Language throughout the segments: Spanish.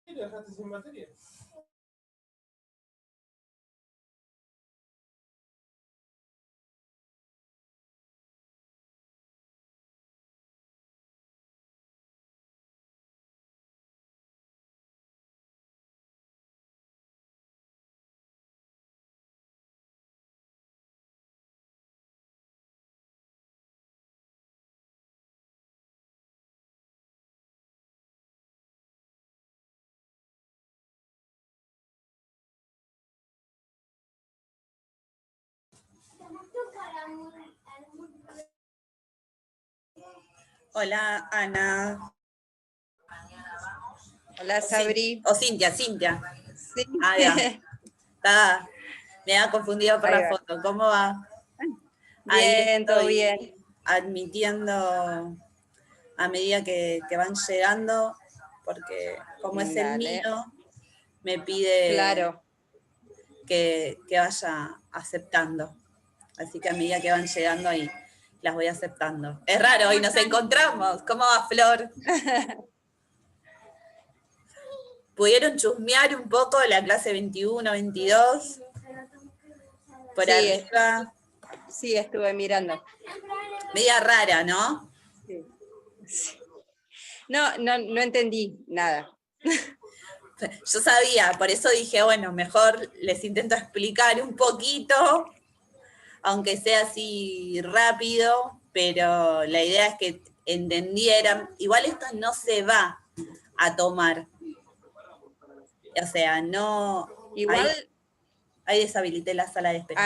¿Lo dejaste sin batería? Hola, Ana. Hola, Sabri. O Cintia. Sí. Ah, ya. Me ha confundido por la foto. ¿Cómo va? Bien, todo bien. Admitiendo a medida que van llegando, porque como es el mío, me pide que vaya aceptando. Así que a medida que van llegando ahí, las voy aceptando. Es raro, hoy nos encontramos. ¿Cómo va, Flor? ¿Pudieron chusmear un poco de la clase 21, 22? Por arriba. Sí, estuve mirando. Media rara, ¿no? Sí. No entendí nada. Yo sabía, por eso dije, bueno, mejor les intento explicar un poquito, aunque sea así rápido, pero la idea es que entendieran. Igual esto no se va a tomar. O sea, no... Igual... Ahí deshabilité la sala de espera.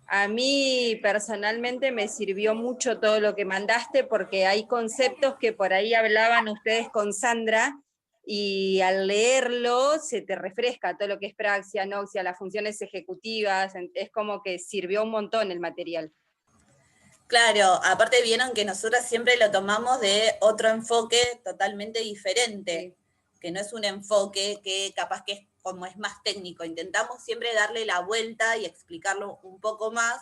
A mí personalmente me sirvió mucho todo lo que mandaste porque hay conceptos que por ahí hablaban ustedes con Sandra y al leerlo se te refresca todo lo que es praxia, noxia, las funciones ejecutivas, es como que sirvió un montón el material. Claro, aparte vieron que nosotras siempre lo tomamos de otro enfoque totalmente diferente, que no es un enfoque que capaz que es como es más técnico. Intentamos siempre darle la vuelta y explicarlo un poco más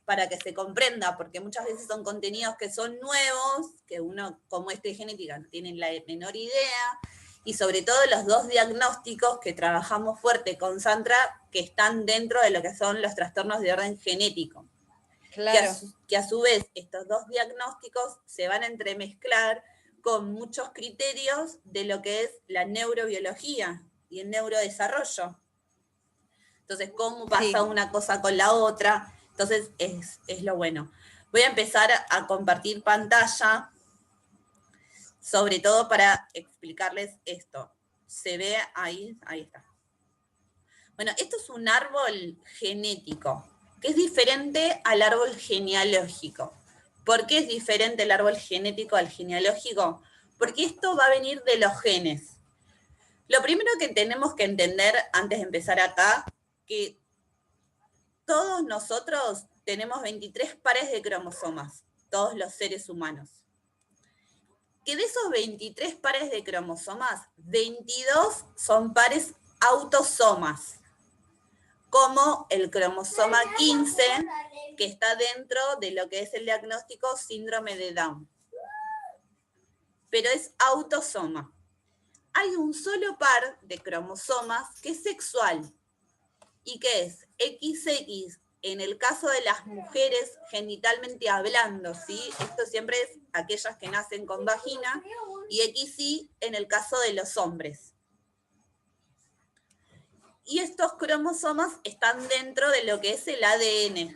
para que se comprenda, porque muchas veces son contenidos que son nuevos, que uno como genética no tiene la menor idea, y sobre todo los dos diagnósticos que trabajamos fuerte con Sandra, que están dentro de lo que son los trastornos de orden genético. Claro. Que a su vez estos dos diagnósticos se van a entremezclar con muchos criterios de lo que es la neurobiología y el neurodesarrollo. Entonces, cómo pasa una cosa con la otra. Entonces, es lo bueno. Voy a empezar a compartir pantalla, sobre todo para explicarles esto. ¿Se ve ahí? Ahí está. Bueno, esto es un árbol genético, que es diferente al árbol genealógico. ¿Por qué es diferente el árbol genético al genealógico? Porque esto va a venir de los genes. Lo primero que tenemos que entender antes de empezar acá, que todos nosotros tenemos 23 pares de cromosomas, todos los seres humanos. Que de esos 23 pares de cromosomas, 22 son pares autosomas, como el cromosoma 15, que está dentro de lo que es el diagnóstico síndrome de Down. Pero es autosoma. Hay un solo par de cromosomas que es sexual y que es XX en el caso de las mujeres genitalmente hablando, ¿sí? Esto siempre es aquellas que nacen con vagina, y XY en el caso de los hombres. Y estos cromosomas están dentro de lo que es el ADN.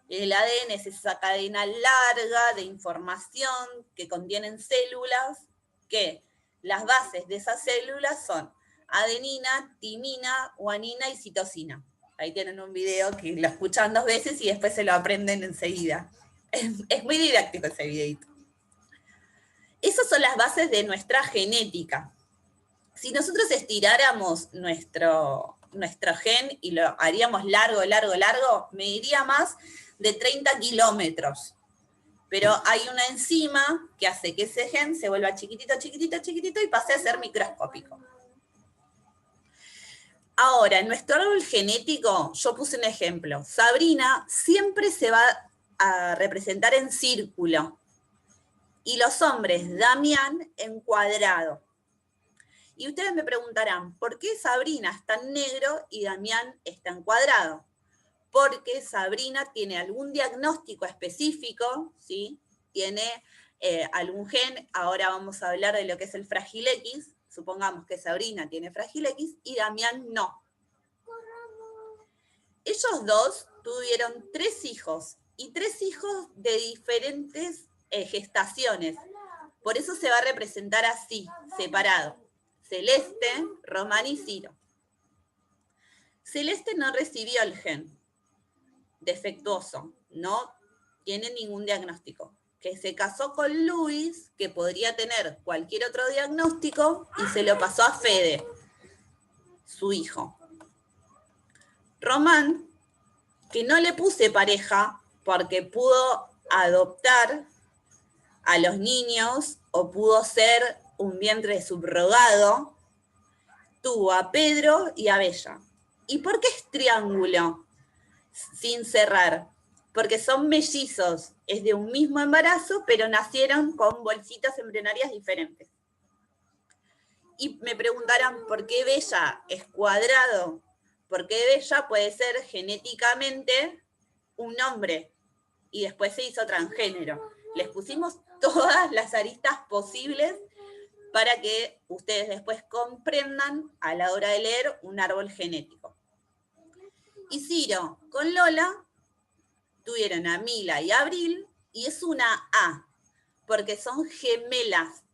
El ADN es esa cadena larga de información que contienen células, que las bases de esas células son adenina, timina, guanina y citosina. Ahí tienen un video que lo escuchan 2 veces y después se lo aprenden enseguida. Es muy didáctico ese videito. Esas son las bases de nuestra genética. Si nosotros estiráramos nuestro gen y lo haríamos largo, mediría más de 30 kilómetros. Pero hay una enzima que hace que ese gen se vuelva chiquitito y pase a ser microscópico. Ahora, en nuestro árbol genético, yo puse un ejemplo. Sabrina siempre se va a representar en círculo. y los hombres Damián en cuadrado. Y ustedes me preguntarán, ¿por qué Sabrina está en negro y Damián está en cuadrado? Porque Sabrina tiene algún diagnóstico específico, ¿sí? Tiene algún gen, ahora vamos a hablar de lo que es el frágil X, supongamos que Sabrina tiene frágil X y Damián no. Ellos dos tuvieron 3 hijos, y 3 hijos de diferentes gestaciones. Por eso se va a representar así, separado. Celeste, Román y Ciro. Celeste no recibió el gen defectuoso, no tiene ningún diagnóstico. Que se casó con Luis, que podría tener cualquier otro diagnóstico, y se lo pasó a Fede, su hijo. Román, que no le puse pareja porque pudo adoptar a los niños o pudo ser un vientre subrogado, tuvo a Pedro y a Bella. ¿Y por qué es triángulo sin cerrar? Porque son mellizos, es de un mismo embarazo, pero nacieron con bolsitas embrionarias diferentes. Y me preguntarán, ¿por qué Bella es cuadrado? Porque Bella puede ser genéticamente un hombre y después se hizo transgénero. Les pusimos todas las aristas posibles para que ustedes después comprendan a la hora de leer un árbol genético. Y Ciro con Lola tuvieron a Mila y Abril, y es una A, porque son gemelas.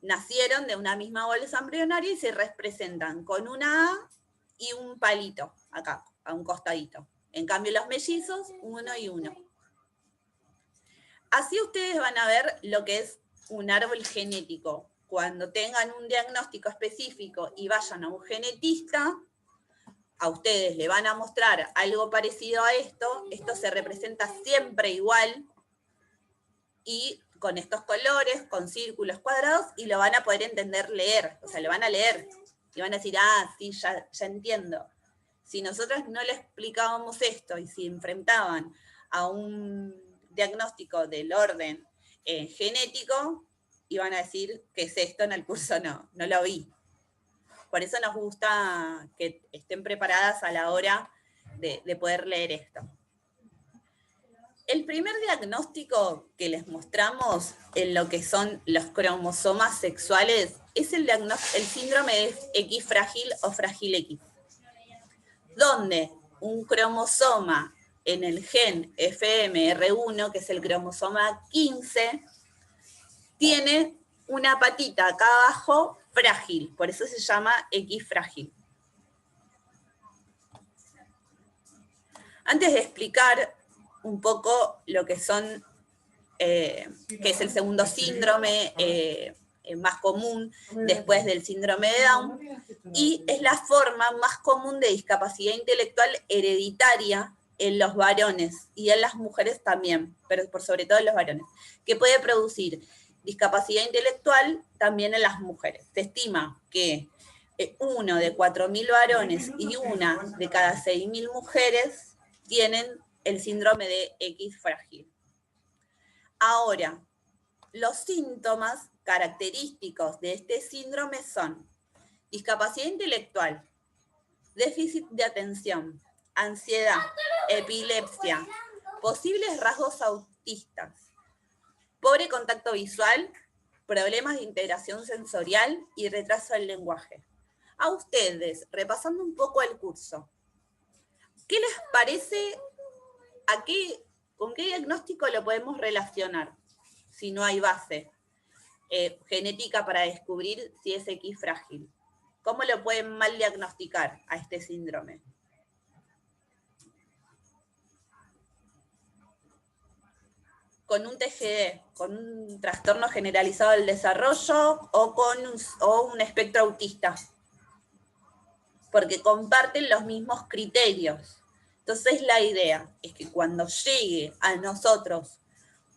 Nacieron de una misma bolsa embrionaria y se representan con una A y un palito acá, a un costadito. En cambio los mellizos, 1 y 1. Así ustedes van a ver lo que es un árbol genético. Cuando tengan un diagnóstico específico y vayan a un genetista, a ustedes le van a mostrar algo parecido a esto. Esto se representa siempre igual y con estos colores, con círculos cuadrados, y lo van a poder entender, leer. O sea, lo van a leer y van a decir, ah, sí, ya entiendo. Si nosotros no le explicábamos esto y si enfrentaban a un diagnóstico del orden genético, iban a decir, ¿qué es esto? En el curso no lo vi. Por eso nos gusta que estén preparadas a la hora de poder leer esto. El primer diagnóstico que les mostramos en lo que son los cromosomas sexuales es el síndrome de X frágil o frágil X, donde un cromosoma en el gen FMR1, que es el cromosoma 15, tiene una patita acá abajo frágil, por eso se llama X frágil. Antes de explicar un poco lo que son, que es el segundo síndrome más común después del síndrome de Down, y es la forma más común de discapacidad intelectual hereditaria en los varones y en las mujeres también, pero por sobre todo en los varones, que puede producir discapacidad intelectual también en las mujeres. Se estima que 1 de 4.000 varones y 1 de cada 6.000 mujeres tienen el síndrome de X frágil. Ahora, los síntomas característicos de este síndrome son discapacidad intelectual, déficit de atención, ansiedad, epilepsia, posibles rasgos autistas, pobre contacto visual, problemas de integración sensorial y retraso del lenguaje. A ustedes, repasando un poco el curso, ¿qué les parece? ¿Con qué diagnóstico lo podemos relacionar si no hay base genética para descubrir si es X frágil? ¿Cómo lo pueden mal diagnosticar a este síndrome? Con un TGD, con un trastorno generalizado del desarrollo o con un espectro autista, porque comparten los mismos criterios. Entonces la idea es que cuando llegue a nosotros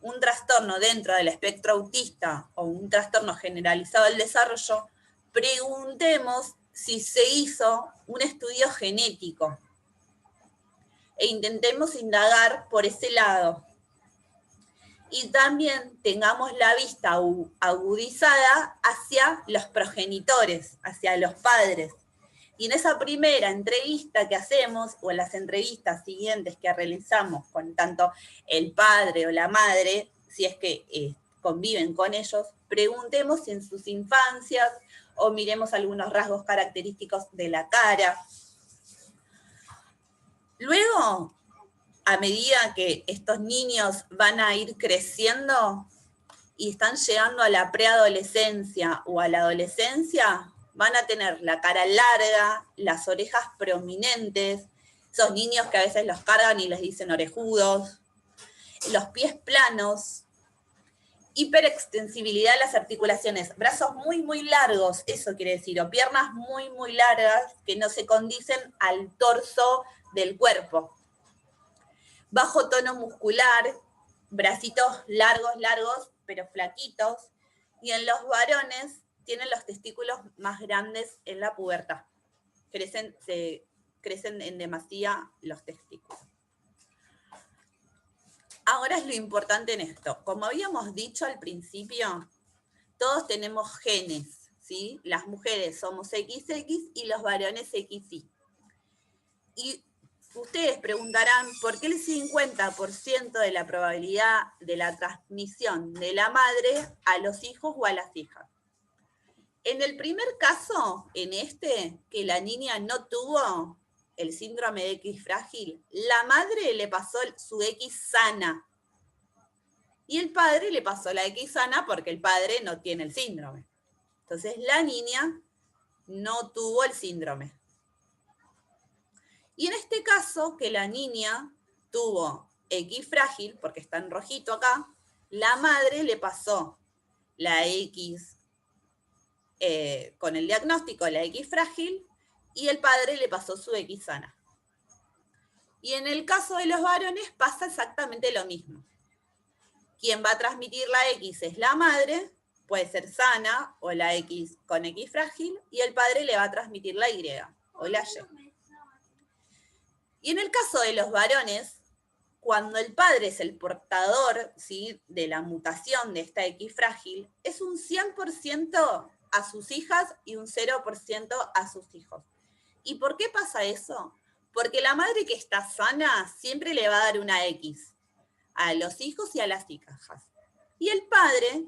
un trastorno dentro del espectro autista o un trastorno generalizado del desarrollo, preguntemos si se hizo un estudio genético e intentemos indagar por ese lado. y también tengamos la vista agudizada hacia los progenitores, hacia los padres. Y en esa primera entrevista que hacemos, o en las entrevistas siguientes que realizamos con tanto el padre o la madre, si es que conviven con ellos, preguntemos si en sus infancias o miremos algunos rasgos característicos de la cara. Luego, a medida que estos niños van a ir creciendo y están llegando a la preadolescencia o a la adolescencia, van a tener la cara larga, las orejas prominentes, esos niños que a veces los cargan y les dicen orejudos, los pies planos, hiperextensibilidad de las articulaciones, brazos muy, muy largos, eso quiere decir, o piernas muy, muy largas que no se condicen al torso del cuerpo. Bajo tono muscular, bracitos largos, largos, pero flaquitos, y en los varones tienen los testículos más grandes en la pubertad. Crecen en demasía los testículos. Ahora es lo importante en esto. Como habíamos dicho al principio, todos tenemos genes, ¿sí? Las mujeres somos XX y los varones XY. Y ustedes preguntarán, ¿por qué el 50% de la probabilidad de la transmisión de la madre a los hijos o a las hijas? En el primer caso, en este, que la niña no tuvo el síndrome de X frágil, la madre le pasó su X sana. Y el padre le pasó la X sana porque el padre no tiene el síndrome. Entonces la niña no tuvo el síndrome. Y en este caso, que la niña tuvo X frágil, porque está en rojito acá, la madre le pasó la X con el diagnóstico, la X frágil, y el padre le pasó su X sana. Y en el caso de los varones pasa exactamente lo mismo. Quien va a transmitir la X es la madre, puede ser sana, o la X con X frágil, y el padre le va a transmitir la Y, o la Y. Y en el caso de los varones, cuando el padre es el portador, ¿sí?, de la mutación de esta X frágil, es un 100% a sus hijas y un 0% a sus hijos. ¿Y por qué pasa eso? Porque la madre que está sana siempre le va a dar una X a los hijos y a las hijas. Y el padre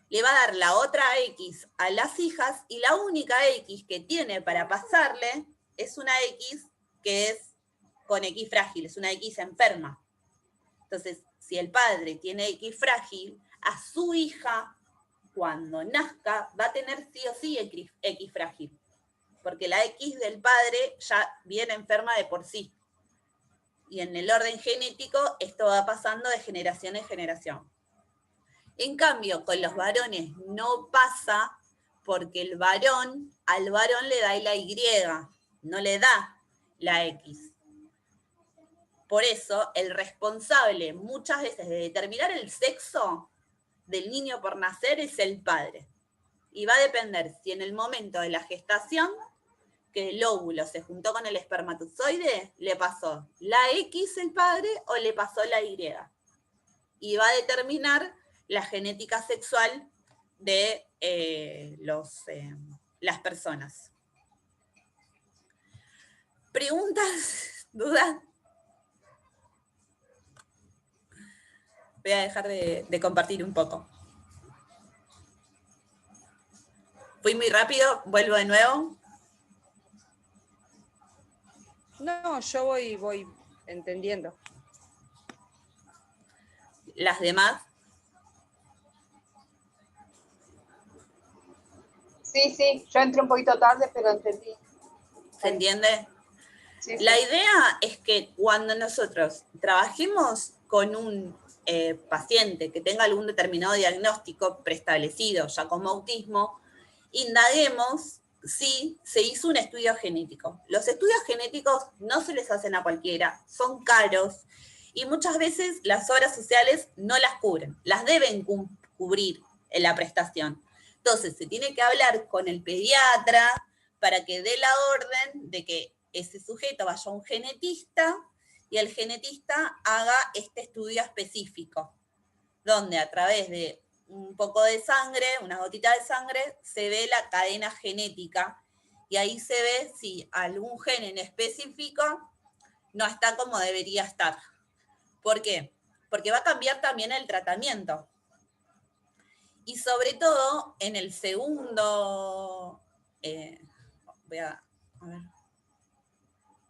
le va a dar la otra X a las hijas y la única X que tiene para pasarle es una X que es con X frágil, es una X enferma. Entonces, si el padre tiene X frágil, a su hija, cuando nazca, va a tener sí o sí X frágil, porque la X del padre ya viene enferma de por sí. Y en el orden genético, esto va pasando de generación en generación. En cambio, con los varones no pasa, porque al varón le da la Y, no le da la X. Por eso, el responsable muchas veces de determinar el sexo del niño por nacer es el padre. Y va a depender si en el momento de la gestación, que el óvulo se juntó con el espermatozoide, le pasó la X el padre o le pasó la Y. Y va a determinar la genética sexual de las personas. ¿Preguntas? ¿Dudas? Voy a dejar de compartir un poco. ¿Fui muy rápido? ¿Vuelvo de nuevo? No, yo voy entendiendo. ¿Las demás? Sí, yo entré un poquito tarde, pero entendí. ¿Se entiende? Sí, La idea es que cuando nosotros trabajemos con un paciente que tenga algún determinado diagnóstico preestablecido, ya como autismo, indaguemos si se hizo un estudio genético. Los estudios genéticos no se les hacen a cualquiera, son caros, y muchas veces las obras sociales no las cubren, las deben cubrir en la prestación. Entonces, se tiene que hablar con el pediatra para que dé la orden de que ese sujeto vaya a un genetista y el genetista haga este estudio específico. donde a través de un poco de sangre, una gotita de sangre, se ve la cadena genética y ahí se ve si algún gen en específico no está como debería estar. ¿Por qué? Porque va a cambiar también el tratamiento. Y sobre todo en el segundo, voy a ver,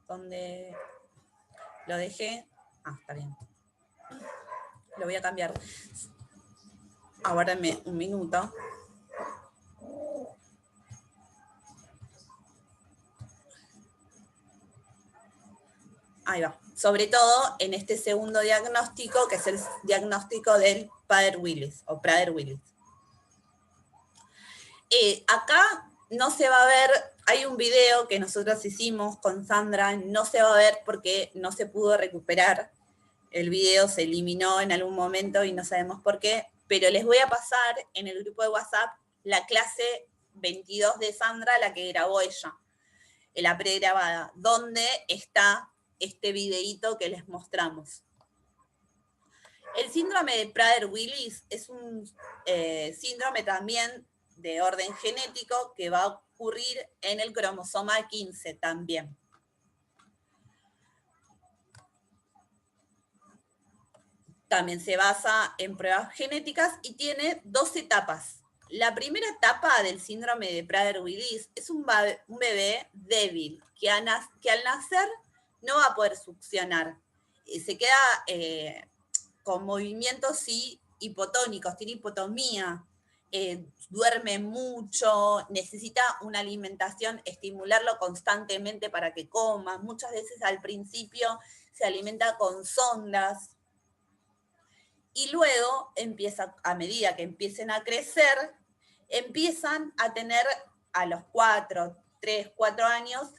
¿dónde lo dejé? Ah, está bien. Lo voy a cambiar. Aguárdenme un minuto. Ahí va. Sobre todo en este segundo diagnóstico, que es el diagnóstico del Prader-Willis o Prader-Willis. Acá no se va a ver, hay un video que nosotros hicimos con Sandra, no se va a ver porque no se pudo recuperar. El video se eliminó en algún momento y no sabemos por qué, pero les voy a pasar en el grupo de WhatsApp la clase 22 de Sandra, la que grabó ella, la pregrabada, donde está este videíto que les mostramos. El síndrome de Prader-Willis es un síndrome también de orden genético que va a ocurrir en el cromosoma 15 también. También se basa en pruebas genéticas y tiene 2 etapas. La primera etapa del síndrome de Prader-Willis es un bebé débil que al nacer no va a poder succionar. Se queda con movimientos hipotónicos, tiene hipotomía, duerme mucho, necesita una alimentación, estimularlo constantemente para que coma. Muchas veces al principio se alimenta con sondas. Y luego empieza, a medida que empiecen a crecer, empiezan a tener a los 3, 4 años,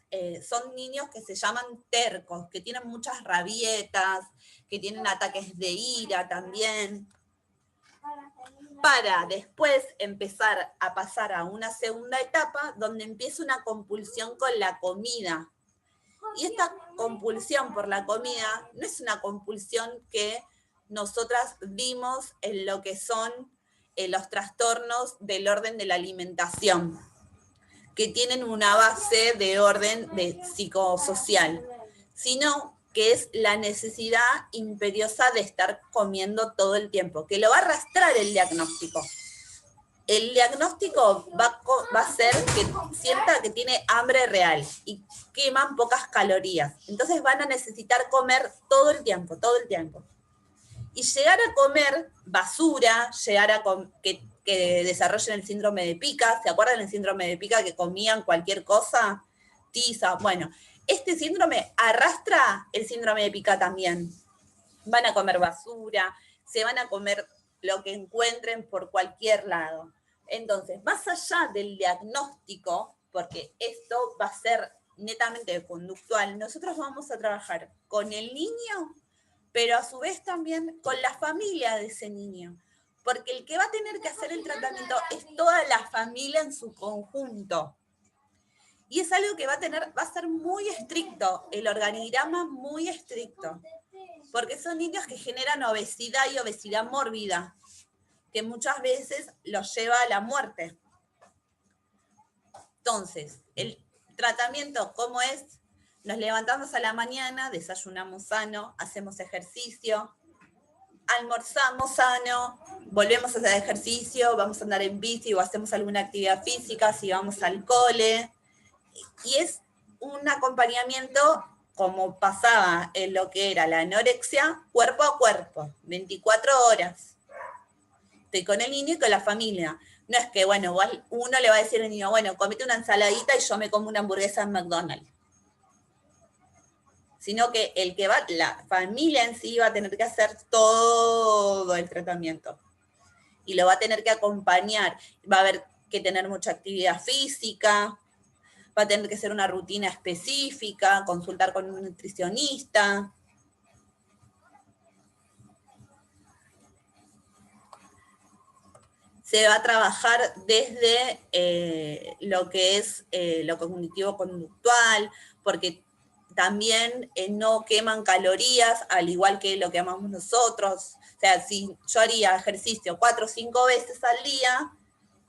son niños que se llaman tercos, que tienen muchas rabietas, que tienen ataques de ira también, para después empezar a pasar a una segunda etapa donde empieza una compulsión con la comida. Y esta compulsión por la comida no es una compulsión que nosotras vimos en lo que son los trastornos del orden de la alimentación, que tienen una base de orden psicosocial, sino que es la necesidad imperiosa de estar comiendo todo el tiempo, que lo va a arrastrar el diagnóstico. El diagnóstico va a ser que sienta que tiene hambre real y queman pocas calorías. Entonces van a necesitar comer todo el tiempo, todo el tiempo. Y llegar a comer basura, llegar a que desarrollen el síndrome de pica. ¿Se acuerdan del síndrome de pica que comían cualquier cosa? Tiza. Bueno, este síndrome arrastra el síndrome de pica también. Van a comer basura, se van a comer lo que encuentren por cualquier lado. Entonces, más allá del diagnóstico, porque esto va a ser netamente conductual, nosotros vamos a trabajar con el niño, pero a su vez también con la familia de ese niño, porque el que va a tener que hacer el tratamiento es toda la familia en su conjunto. Y es algo que va a ser muy estricto, el organigrama muy estricto, porque son niños que generan obesidad y obesidad mórbida, que muchas veces los lleva a la muerte. Entonces, el tratamiento, ¿cómo es? Nos levantamos a la mañana, desayunamos sano, hacemos ejercicio, almorzamos sano, volvemos a hacer ejercicio, vamos a andar en bici o hacemos alguna actividad física, si vamos al cole. Y es un acompañamiento como pasaba en lo que era la anorexia, cuerpo a cuerpo, 24 horas. Estoy con el niño y con la familia. No es que, bueno, uno le va a decir al niño, bueno, comete una ensaladita y yo me como una hamburguesa en McDonald's. Sino que la familia en sí va a tener que hacer todo el tratamiento. Y lo va a tener que acompañar. Va a haber que tener mucha actividad física, va a tener que hacer una rutina específica, consultar con un nutricionista. Se va a trabajar desde lo que es lo cognitivo-conductual, porque también no queman calorías, al igual que lo que amamos nosotros. O sea, si yo haría ejercicio 4 o 5 veces al día,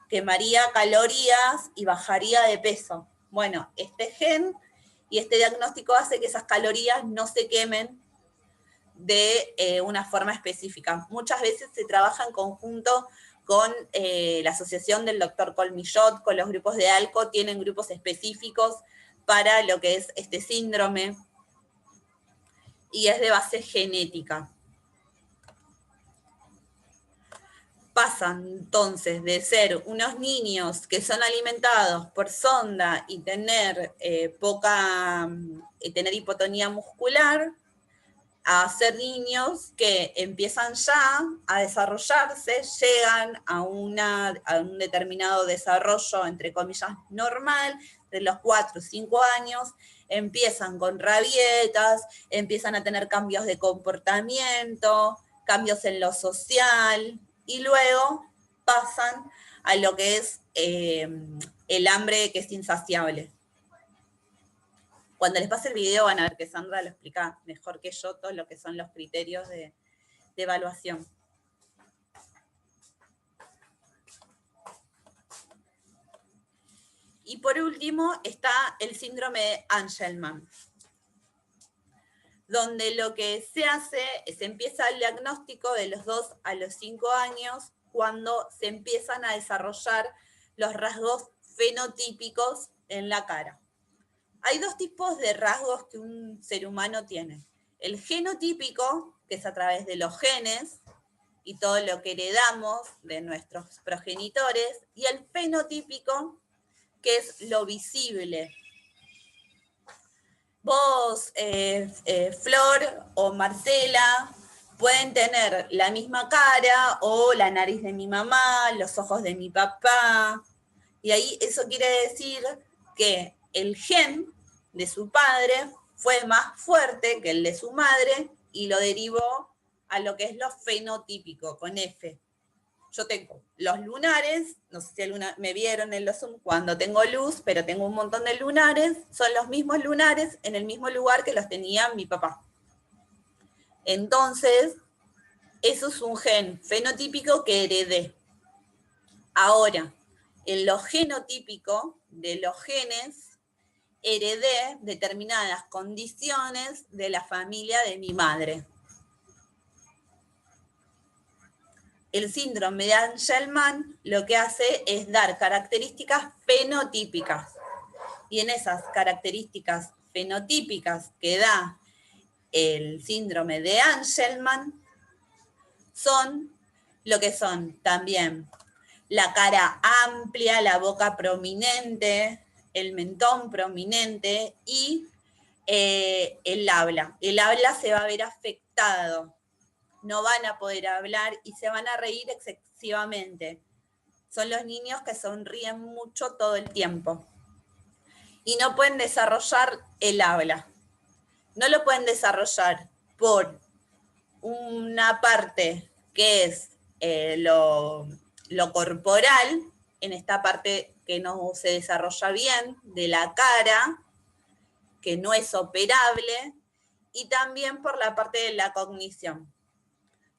quemaría calorías y bajaría de peso. Bueno, este gen y este diagnóstico hace que esas calorías no se quemen de una forma específica. Muchas veces se trabaja en conjunto con la asociación del doctor Colmillot, con los grupos de ALCO, tienen grupos específicos para lo que es este síndrome, y es de base genética. Pasan entonces de ser unos niños que son alimentados por sonda y tener tener hipotonía muscular, a ser niños que empiezan ya a desarrollarse, llegan a un determinado desarrollo, entre comillas, normal, de los 4 o 5 años, empiezan con rabietas, empiezan a tener cambios de comportamiento, cambios en lo social, y luego pasan a lo que es el hambre que es insaciable. Cuando les pase el video van a ver que Sandra lo explica mejor que yo todo lo que son los criterios de evaluación. Y por último está el síndrome de Angelman, donde lo que se hace es empieza el diagnóstico de los 2 a los 5 años, cuando se empiezan a desarrollar los rasgos fenotípicos en la cara. Hay 2 tipos de rasgos que un ser humano tiene. El genotípico, que es a través de los genes y todo lo que heredamos de nuestros progenitores, y el fenotípico, que es lo visible. Vos, Flor o Marcela, pueden tener la misma cara o la nariz de mi mamá, los ojos de mi papá, y ahí eso quiere decir que el gen de su padre fue más fuerte que el de su madre y lo derivó a lo que es lo fenotípico, con F. Yo tengo los lunares, no sé si me vieron en los Zoom cuando tengo luz, pero tengo un montón de lunares, son los mismos lunares en el mismo lugar que los tenía mi papá. Entonces, eso es un gen fenotípico que heredé. Ahora, en lo genotípico de los genes, heredé determinadas condiciones de la familia de mi madre. El síndrome de Angelman lo que hace es dar características fenotípicas. Y en esas características fenotípicas que da el síndrome de Angelman son lo que son también la cara amplia, la boca prominente, el mentón prominente y el habla. El habla se va a ver afectado. No van a poder hablar y se van a reír excesivamente. Son los niños que sonríen mucho todo el tiempo. Y no pueden desarrollar el habla. No lo pueden desarrollar por una parte que es lo corporal, en esta parte que no se desarrolla bien, de la cara, que no es operable, y también por la parte de la cognición.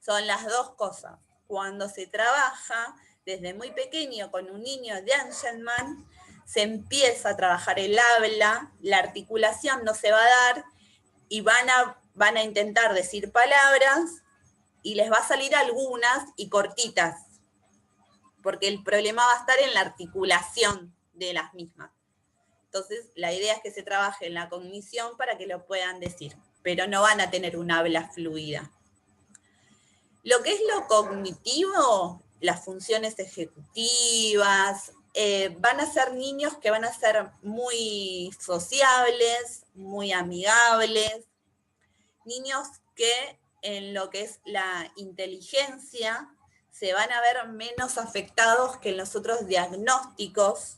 Son las 2 cosas. Cuando se trabaja desde muy pequeño con un niño de Angelman, se empieza a trabajar el habla, la articulación no se va a dar, y van a intentar decir palabras, y les va a salir algunas y cortitas, porque el problema va a estar en la articulación de las mismas. Entonces, la idea es que se trabaje en la cognición para que lo puedan decir, pero no van a tener un habla fluida. Lo que es lo cognitivo, las funciones ejecutivas, van a ser niños que van a ser muy sociables, muy amigables, niños que en lo que es la inteligencia se van a ver menos afectados que en los otros diagnósticos,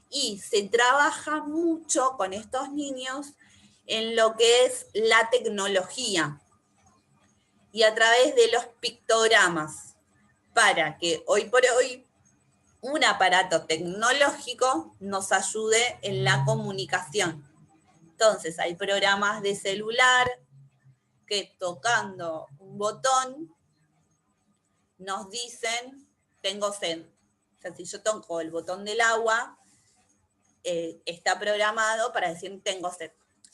y se trabaja mucho con estos niños en lo que es la tecnología y a través de los pictogramas, para que hoy por hoy un aparato tecnológico nos ayude en la comunicación. Entonces, hay programas de celular que tocando un botón nos dicen, tengo sed. O sea, si yo toco el botón del agua, está programado para decir tengo sed.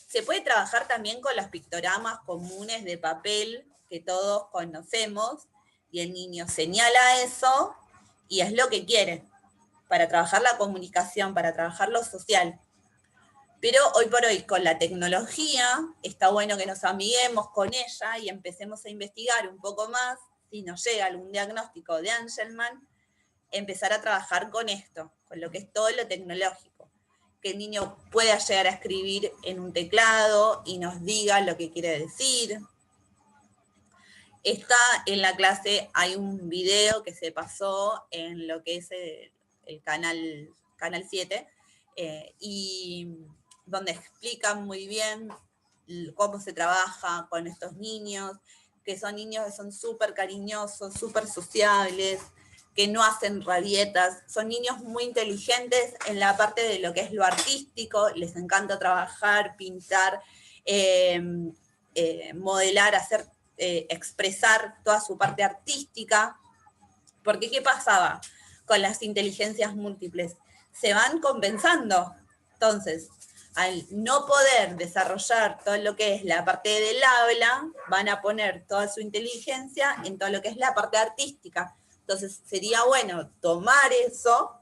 Se puede trabajar también con los pictogramas comunes de papel que todos conocemos, y el niño señala eso y es lo que quiere, para trabajar la comunicación, para trabajar lo social. Pero hoy por hoy, con la tecnología, está bueno que nos amiguemos con ella y empecemos a investigar un poco más, si nos llega algún diagnóstico de Angelman, empezar a trabajar con esto, con lo que es todo lo tecnológico. Que el niño pueda llegar a escribir en un teclado y nos diga lo que quiere decir. Está en la clase, hay un video que se pasó en lo que es el canal 7, y donde explican muy bien cómo se trabaja con estos niños, que son niños que son súper cariñosos, súper sociables, que no hacen rabietas, son niños muy inteligentes en la parte de lo que es lo artístico, les encanta trabajar, pintar, modelar, hacer, expresar toda su parte artística, porque ¿qué pasaba con las inteligencias múltiples? Se van compensando. Entonces, al no poder desarrollar todo lo que es la parte del habla, van a poner toda su inteligencia en todo lo que es la parte artística. Entonces, sería bueno tomar eso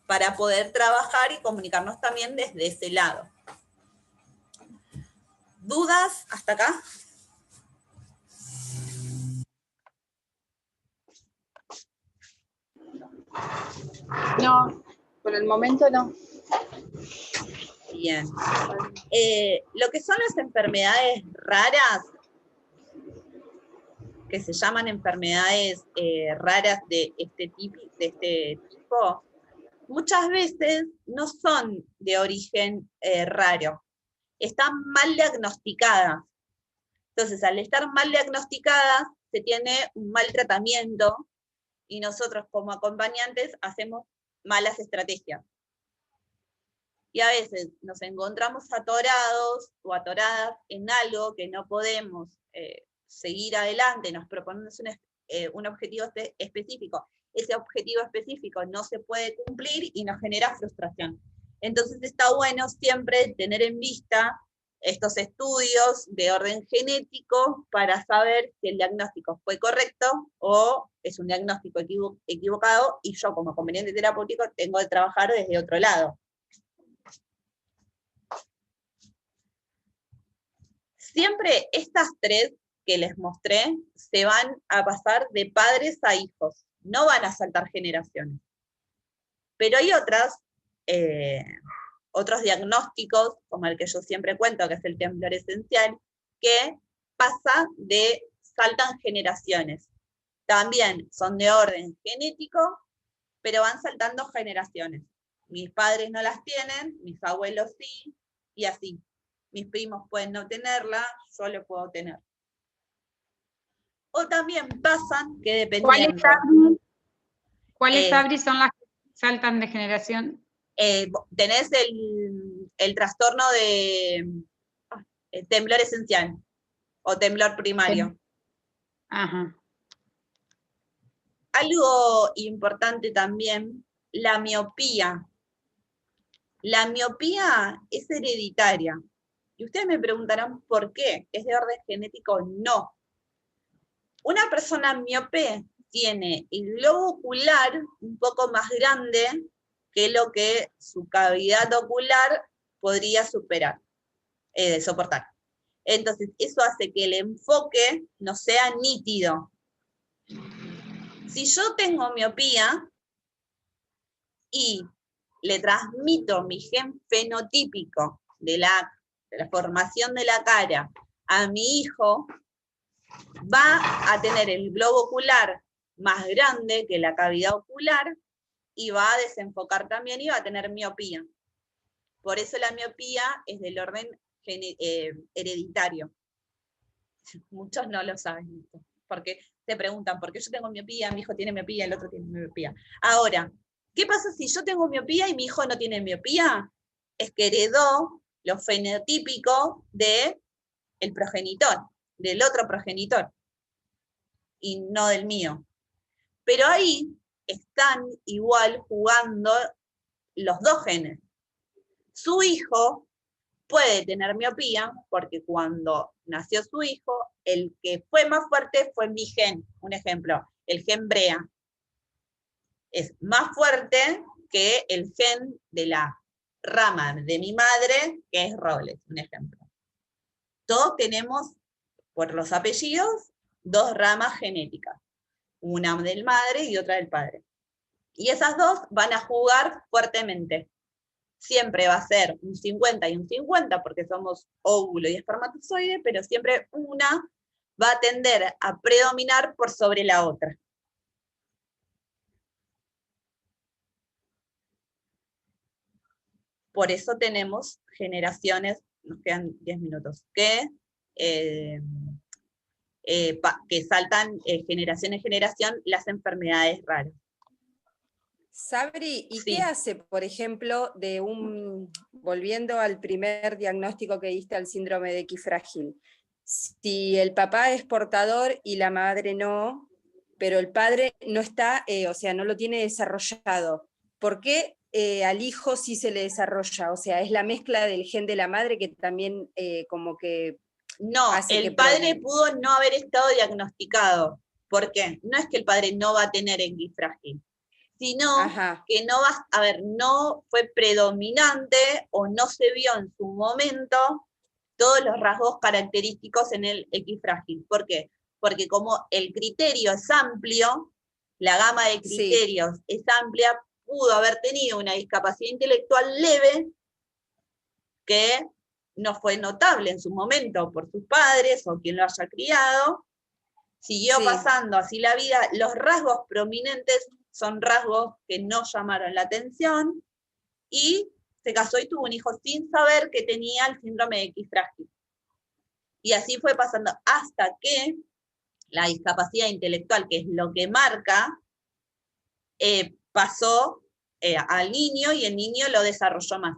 para poder trabajar y comunicarnos también desde ese lado. ¿Dudas hasta acá? No, por el momento no. Bien. Lo que son las enfermedades raras, que se llaman enfermedades raras de este tipo, muchas veces no son de origen raro, están mal diagnosticadas. Entonces, al estar mal diagnosticadas, se tiene un mal tratamiento y nosotros como acompañantes hacemos malas estrategias. Y a veces nos encontramos atorados o atoradas en algo que no podemos seguir adelante, nos proponemos un objetivo específico. Ese objetivo específico no se puede cumplir y nos genera frustración. Entonces está bueno siempre tener en vista estos estudios de orden genético para saber si el diagnóstico fue correcto o es un diagnóstico equivocado, y yo como conveniente terapéutico tengo que trabajar desde otro lado. Siempre estas tres que les mostré se van a pasar de padres a hijos, no van a saltar generaciones. Pero hay otros diagnósticos, como el que yo siempre cuento, que es el temblor esencial, que saltan generaciones. También son de orden genético, pero van saltando generaciones. Mis padres no las tienen, mis abuelos sí, y así. Mis primos pueden no tenerla, yo lo puedo tener. O también pasan que dependiendo... ¿Cuáles, Fabri, son las que saltan de generación? Tenés el trastorno de temblor esencial o temblor primario. Ajá. Algo importante también, la miopía. La miopía es hereditaria. Y ustedes me preguntarán por qué. ¿Es de orden genético? No. Una persona miope tiene el globo ocular un poco más grande que lo que su cavidad ocular podría soportar. Entonces, eso hace que el enfoque no sea nítido. Si yo tengo miopía y le transmito mi gen fenotípico de la formación de la cara a mi hijo, va a tener el globo ocular más grande que la cavidad ocular y va a desenfocar también y va a tener miopía. Por eso la miopía es del orden hereditario. Muchos no lo saben, porque se preguntan, ¿por qué yo tengo miopía? Mi hijo tiene miopía, el otro tiene miopía. Ahora, ¿qué pasa si yo tengo miopía y mi hijo no tiene miopía? Es que heredó lo fenotípico del progenitor, del otro progenitor, y no del mío. Pero ahí están igual jugando los dos genes. Su hijo puede tener miopía, porque cuando nació su hijo, el que fue más fuerte fue mi gen. Un ejemplo, el gen BREA. Es más fuerte que el gen de la rama de mi madre, que es Robles, un ejemplo. Todos tenemos, por los apellidos, dos ramas genéticas. Una del madre y otra del padre. Y esas dos van a jugar fuertemente. Siempre va a ser un 50 y un 50, porque somos óvulo y espermatozoide, pero siempre una va a tender a predominar por sobre la otra. Por eso tenemos generaciones, nos quedan 10 minutos, que saltan generación en generación las enfermedades raras. Sabri, ¿y Sí. qué hace, por ejemplo, volviendo al primer diagnóstico que diste al síndrome de X frágil? Si el papá es portador y la madre no, pero el padre no está, o sea, no lo tiene desarrollado, ¿por qué al hijo sí se le desarrolla? O sea, es la mezcla del gen de la madre que también como que... No, el padre pudo no haber estado diagnosticado. ¿Por qué? No es que el padre no va a tener X frágil, sino que no fue predominante o no se vio en su momento todos los rasgos característicos en el X frágil. ¿Por qué? Porque como el criterio es amplio, la gama de criterios es amplia, pudo haber tenido una discapacidad intelectual leve que no fue notable en su momento por sus padres o quien lo haya criado, siguió pasando así la vida. Los rasgos prominentes son rasgos que no llamaron la atención, y se casó y tuvo un hijo sin saber que tenía el síndrome de X frágil. Y así fue pasando hasta que la discapacidad intelectual, que es lo que marca, pasó al niño, y el niño lo desarrolló más.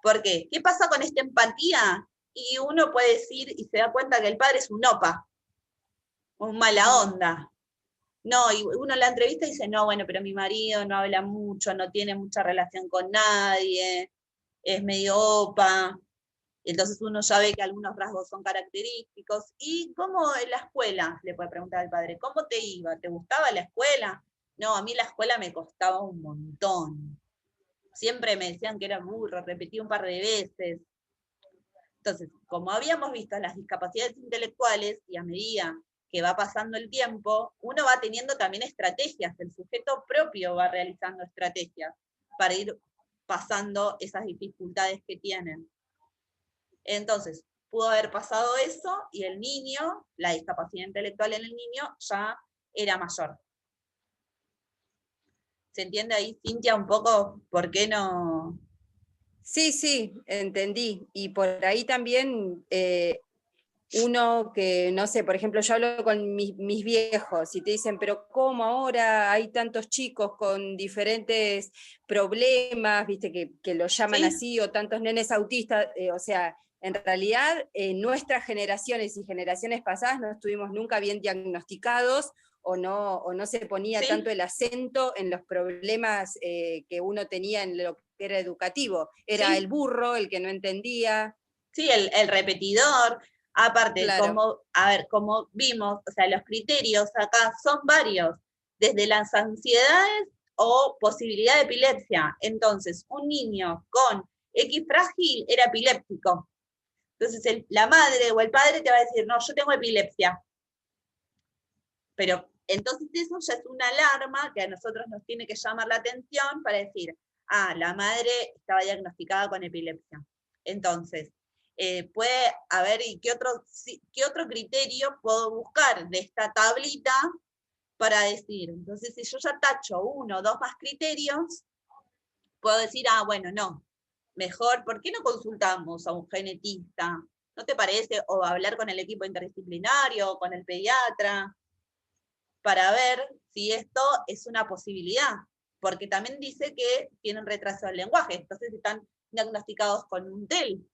¿Por qué? ¿Qué pasa con esta empatía? Y uno puede decir y se da cuenta que el padre es un opa, un mala onda. No, y uno en la entrevista dice, no, bueno, pero mi marido no habla mucho, no tiene mucha relación con nadie, es medio opa. Entonces uno ya ve que algunos rasgos son característicos. ¿Y cómo en la escuela? Le puede preguntar al padre, ¿cómo te iba? ¿Te gustaba la escuela? No, a mí la escuela me costaba un montón. Siempre me decían que era burro, repetí un par de veces. Entonces, como habíamos visto las discapacidades intelectuales, y a medida que va pasando el tiempo, uno va teniendo también estrategias, el sujeto propio va realizando estrategias para ir pasando esas dificultades que tienen. Entonces, pudo haber pasado eso, y el niño, la discapacidad intelectual en el niño ya era mayor. ¿Se entiende ahí, Cintia, un poco por qué no? Sí, entendí. Y por ahí también uno que, no sé, por ejemplo, yo hablo con mis viejos y te dicen, pero ¿cómo ahora hay tantos chicos con diferentes problemas, viste, que lo llaman así, o tantos nenes autistas? O sea, en realidad nuestras generaciones y generaciones pasadas no estuvimos nunca bien diagnosticados, o no se ponía tanto el acento en los problemas que uno tenía en lo que era educativo. Era el burro, el que no entendía. Sí, el repetidor. Aparte, Claro. como vimos, o sea, los criterios acá son varios, desde las ansiedades o posibilidad de epilepsia. Entonces, un niño con X frágil era epiléptico. Entonces, la madre o el padre te va a decir, no, yo tengo epilepsia. Pero entonces eso ya es una alarma que a nosotros nos tiene que llamar la atención para decir, la madre estaba diagnosticada con epilepsia. Entonces, puede haber, ¿y qué otro criterio puedo buscar de esta tablita para decir? Entonces, si yo ya tacho 1 o 2 más criterios, puedo decir, bueno, no, mejor, ¿por qué no consultamos a un genetista? ¿No te parece? O hablar con el equipo interdisciplinario, con el pediatra, para ver si esto es una posibilidad. Porque también dice que tienen retraso del lenguaje, entonces están diagnosticados con un TEL.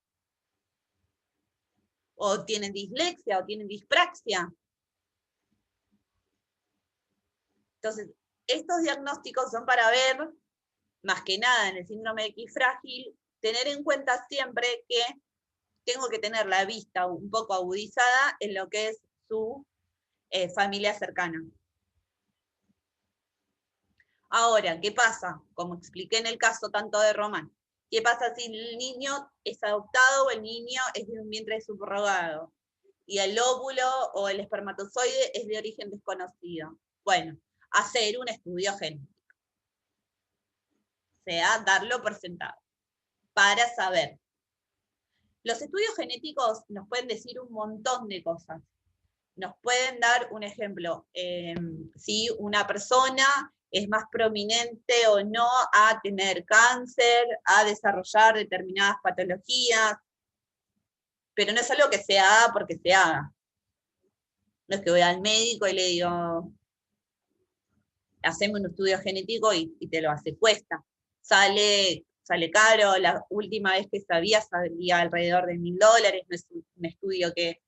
o tienen dislexia, o tienen dispraxia. Entonces, estos diagnósticos son para ver, más que nada en el síndrome de X frágil, tener en cuenta siempre que tengo que tener la vista un poco agudizada en lo que es su familia cercana. Ahora, ¿qué pasa? Como expliqué en el caso tanto de Román, ¿qué pasa si el niño es adoptado o el niño es de un vientre subrogado? Y el óvulo o el espermatozoide es de origen desconocido. Bueno, hacer un estudio genético. O sea, darlo por sentado. Para saber. Los estudios genéticos nos pueden decir un montón de cosas. Nos pueden dar un ejemplo. Si una persona es más prominente o no a tener cáncer, a desarrollar determinadas patologías, pero no es algo que se haga porque se haga. No es que voy al médico y le digo, haceme un estudio genético y te lo hace, cuesta. Sale caro, la última vez que salía alrededor de $1000, no es un estudio que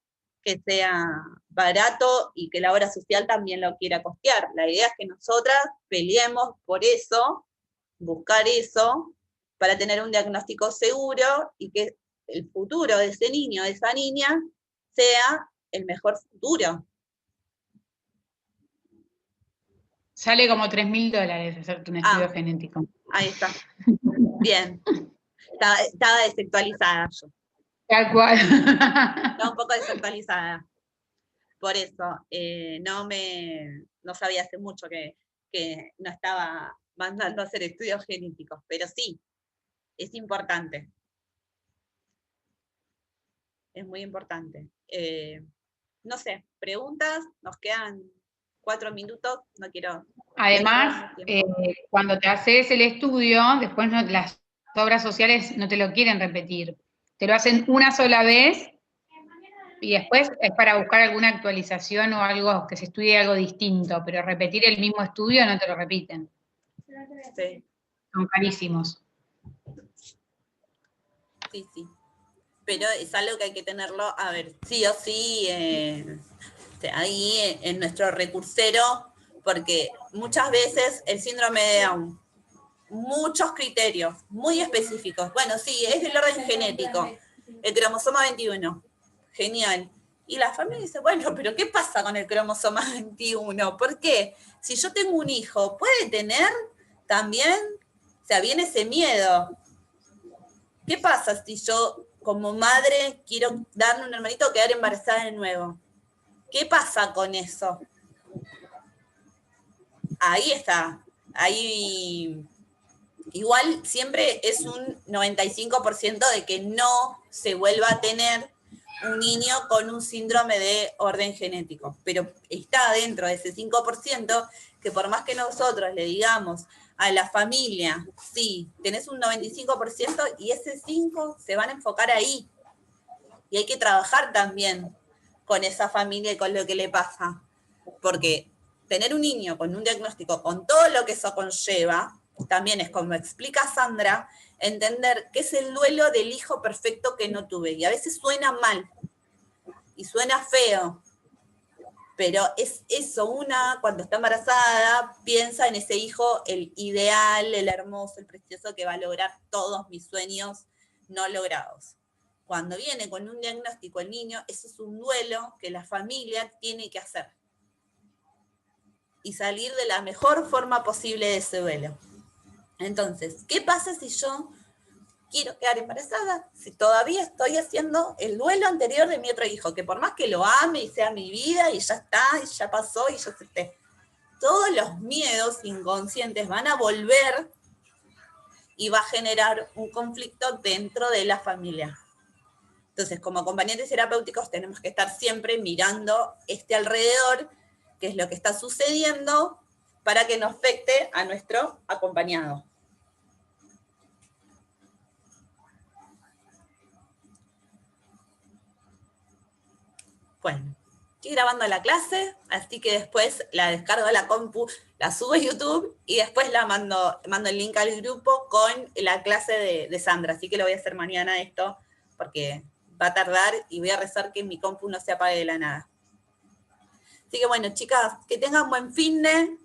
sea barato y que la obra social también lo quiera costear. La idea es que nosotras peleemos por eso, buscar eso, para tener un diagnóstico seguro y que el futuro de ese niño, de esa niña, sea el mejor futuro. Sale como $3000 hacerte un estudio genético. Ahí está. Bien. Estaba desactualizada yo. Tal cual. Estaba un poco desactualizada. Por eso, no sabía hace mucho que no estaba mandando a hacer estudios genéticos, pero sí, es importante. Es muy importante. No sé, preguntas, nos quedan 4 minutos, no quiero... Además, cuando te haces el estudio, después las obras sociales no te lo quieren repetir. Te lo hacen una sola vez y después es para buscar alguna actualización o algo, que se estudie algo distinto, pero repetir el mismo estudio no te lo repiten. Sí. Son carísimos. Sí, sí. Pero es algo que hay que tenerlo, a ver, sí o sí, ahí en nuestro recursero, porque muchas veces el síndrome de Down, muchos criterios muy específicos. Bueno, sí, es del orden genético, el cromosoma 21, genial. Y la familia dice, bueno, pero ¿qué pasa con el cromosoma 21? ¿Por qué? Si yo tengo un hijo, ¿puede tener también? O sea, viene ese miedo. ¿Qué pasa si yo, como madre, quiero darle un hermanito o quedar embarazada de nuevo? ¿Qué pasa con eso? Ahí está. Ahí igual siempre es un 95% de que no se vuelva a tener un niño con un síndrome de orden genético. Pero está dentro de ese 5% que por más que nosotros le digamos a la familia, sí, tenés un 95% y ese 5% se van a enfocar ahí. Y hay que trabajar también con esa familia y con lo que le pasa. Porque tener un niño con un diagnóstico, con todo lo que eso conlleva, también es, como explica Sandra, entender que es el duelo del hijo perfecto que no tuve. Y a veces suena mal y suena feo, pero es eso, una cuando está embarazada piensa en ese hijo, el ideal, el hermoso, el precioso, que va a lograr todos mis sueños no logrados. Cuando viene con un diagnóstico el niño, eso es un duelo que la familia tiene que hacer. Y salir de la mejor forma posible de ese duelo. Entonces, ¿qué pasa si yo quiero quedar embarazada? Si todavía estoy haciendo el duelo anterior de mi otro hijo, que por más que lo ame y sea mi vida y ya está, y ya pasó y ya acepté, todos los miedos inconscientes van a volver y va a generar un conflicto dentro de la familia. Entonces, como acompañantes terapéuticos tenemos que estar siempre mirando alrededor, qué es lo que está sucediendo, para que no afecte a nuestro acompañado. Bueno, estoy grabando la clase, así que después la descargo a la compu, la subo a YouTube y después la mando el link al grupo con la clase de Sandra. Así que lo voy a hacer mañana esto, porque va a tardar y voy a rezar que mi compu no se apague de la nada. Así que bueno, chicas, que tengan buen fin de.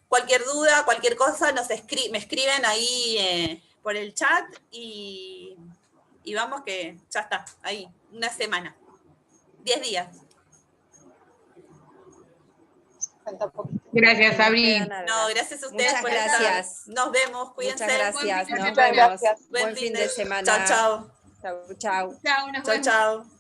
Cualquier duda, cualquier cosa, me escriben ahí por el chat y vamos que ya está, ahí, una semana, 10 días. Gracias, Sabri. No, gracias a ustedes Muchas por gracias. estar. Nos vemos, cuídense. Muchas gracias, nos Muchas vemos. gracias. Buen fin de semana. Chao, chao. Chau, chau. Chao, nos Chao, vemos. chao.